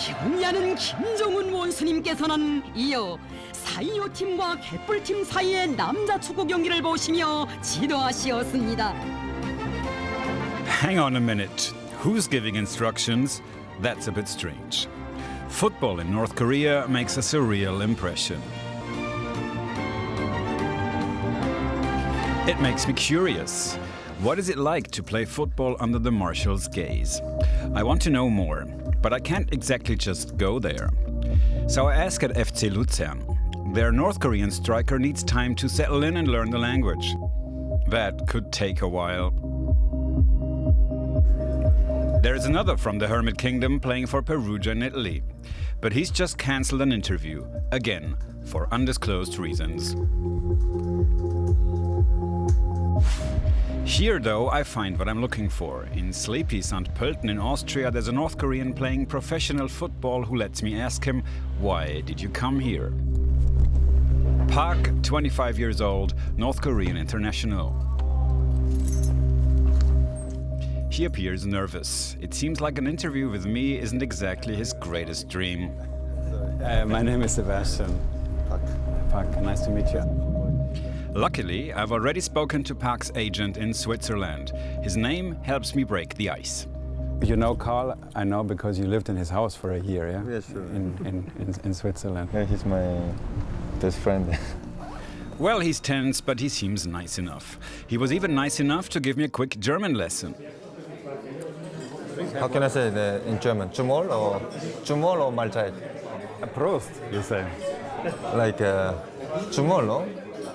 경의하는 김정은 원수님께서는 이어 4.25 팀과 갯불팀 사이의 남자 축구 경기를 보시며 지도하시었습니다. Hang on a minute. Who's giving instructions? That's a bit strange. Football in North Korea makes a surreal impression. It makes me curious. What is it like to play football under the marshal's gaze? I want to know more, but I can't exactly just go there. So I ask at FC Luzern. Their North Korean striker needs time to settle in and learn the language. That could take a while. There's another from the Hermit Kingdom playing for Perugia in Italy. But he's just cancelled an interview, again, for undisclosed reasons. Here, though, I find what I'm looking for. In sleepy St. Pölten in Austria, there's a North Korean playing professional football who lets me ask him, why did you come here? Park, 25 years old, North Korean international. He appears nervous. It seems like an interview with me isn't exactly his greatest dream. My name is Sebastian. Park, nice to meet you. Luckily, I've already spoken to Park's agent in Switzerland. His name helps me break the ice. You know Carl, I know because you lived in his house for a year, yeah? Yeah, sure. In Switzerland. Yeah, he's my best friend. Well, he's tense, but he seems nice enough. He was even nice enough to give me a quick German lesson. How can I say it in German? Zum Wohl or Mahlzeit? Prost, you say. Like Zum Wohl, no?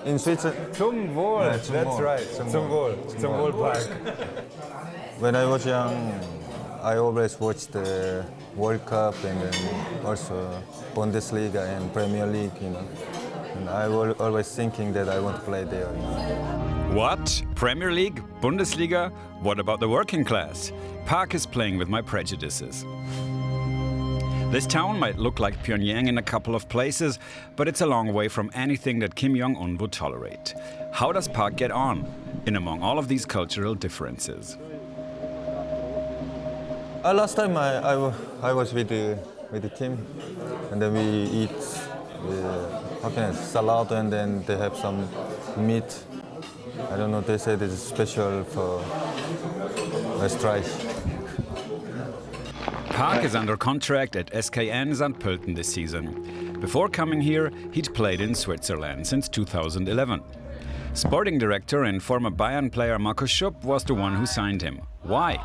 In Switzerland. Zum Wohl, Yeah, zum that's Wohl. right. Zum Wohl. Zum Wohl, Park. When I was young, I always watched the World Cup and then also Bundesliga and Premier League, you know. And I was always thinking that I want to play there. You know. What? Premier League? Bundesliga? What about the working class? Park is playing with my prejudices. This town might look like Pyongyang in a couple of places, but it's a long way from anything that Kim Jong-un would tolerate. How does Park get on in among all of these cultural differences? Last time I was with the team, and then we eat salad, and then they have some meat. I don't know. They said it's special for a strike. Park is under contract at SKN St. Pölten this season. Before coming here, he'd played in Switzerland since 2011. Sporting director and former Bayern player Markus Schupp was the one who signed him. Why?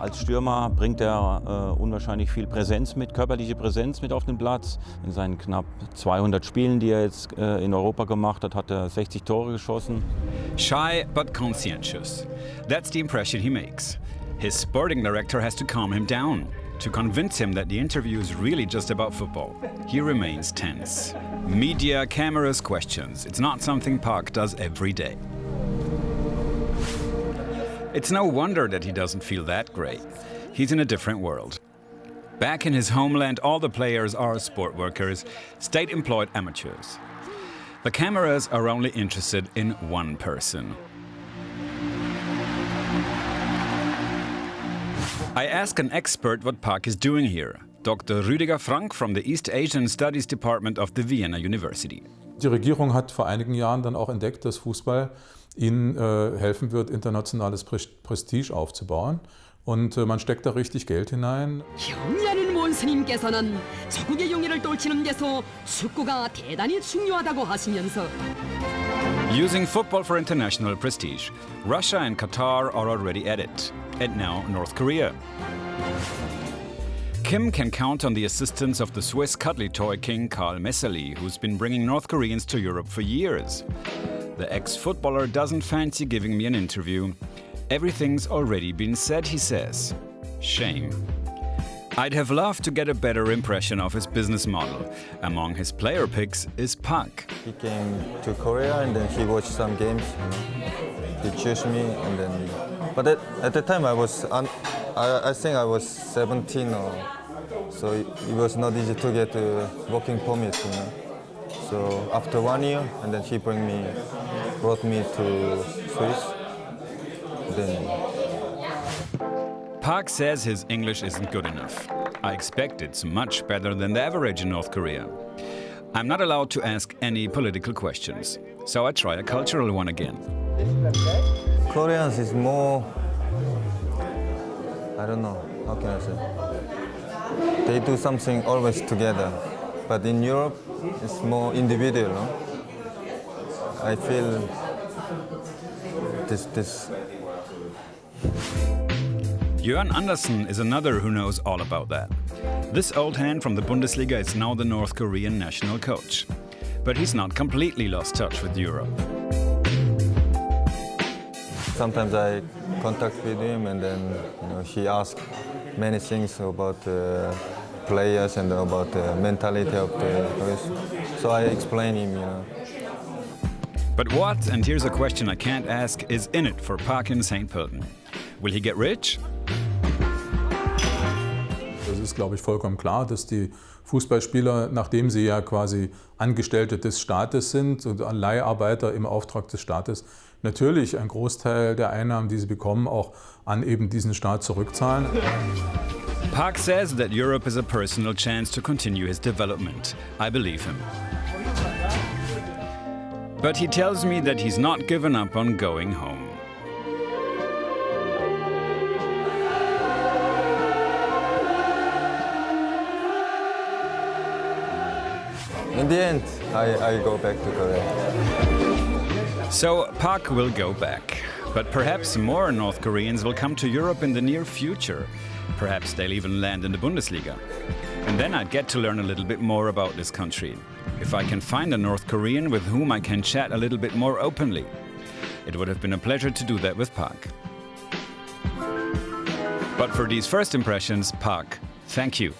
Als Stürmer bringt er unwahrscheinlich viel Präsenz mit, körperliche Präsenz mit auf den Platz. In seinen knapp 200 Spielen, die er jetzt in Europa gemacht hat, hat er 60 Tore geschossen. Shy but conscientious. That's the impression he makes. His sporting director has to calm him down, to convince him that the interview is really just about football. He remains tense. Media, cameras, questions. It's not something Park does every day. It's no wonder that he doesn't feel that great. He's in a different world. Back in his homeland, all the players are sport workers, state-employed amateurs. The cameras are only interested in one person. I ask an expert what Park is doing here, Dr. Rüdiger Frank from the East Asian Studies Department of the Vienna University. Die Regierung hat vor einigen Jahren dann auch entdeckt, dass Fußball ihnen helfen wird, internationales Prestige aufzubauen. Und man steckt da richtig Geld hinein. 경의하는 원수님께서는 적국의 용의를 떨치는 데서 축구가 대단히 중요하다고 하시면서 Using football for international prestige, Russia and Qatar are already at it. And now North Korea. Kim can count on the assistance of the Swiss cuddly toy king Karl Messerli, who's been bringing North Koreans to Europe for years. The ex-footballer doesn't fancy giving me an interview. Everything's already been said, he says. Shame. I'd have loved to get a better impression of his business model. Among his player picks is Park. He came to Korea and then he watched some games. You know. He chose me, and then. But at the time I think I was 17, so it was not easy to get a working permit. You know. So after 1 year, and then he brought me to Swiss. Then. Park says his English isn't good enough. I expect it's much better than the average in North Korea. I'm not allowed to ask any political questions, so I try a cultural one again. Koreans is more, I don't know, how can I say? They do something always together, but in Europe, it's more individual, no? I feel this. Jörn Andersen is another who knows all about that. This old hand from the Bundesliga is now the North Korean national coach. But he's not completely lost touch with Europe. Sometimes I contact with him and then he asks many things about players and about the mentality of the players. So I explain him, But what, and here's a question I can't ask, is in it for Pak in St. Pölten? Will he get rich? Es ist, glaube ich, vollkommen klar, dass die Fußballspieler, nachdem sie ja quasi Angestellte des Staates sind und Leiharbeiter im Auftrag des Staates, natürlich einen Großteil der Einnahmen, die sie bekommen, auch an eben diesen Staat zurückzahlen. Pak says that Europe is a personal chance to continue his development. I believe him. But he tells me that he's not given up on going home. In the end, I go back to Korea. So Pak will go back. But perhaps more North Koreans will come to Europe in the near future. Perhaps they'll even land in the Bundesliga. And then I'd get to learn a little bit more about this country. If I can find a North Korean with whom I can chat a little bit more openly. It would have been a pleasure to do that with Pak. But for these first impressions, Pak, thank you.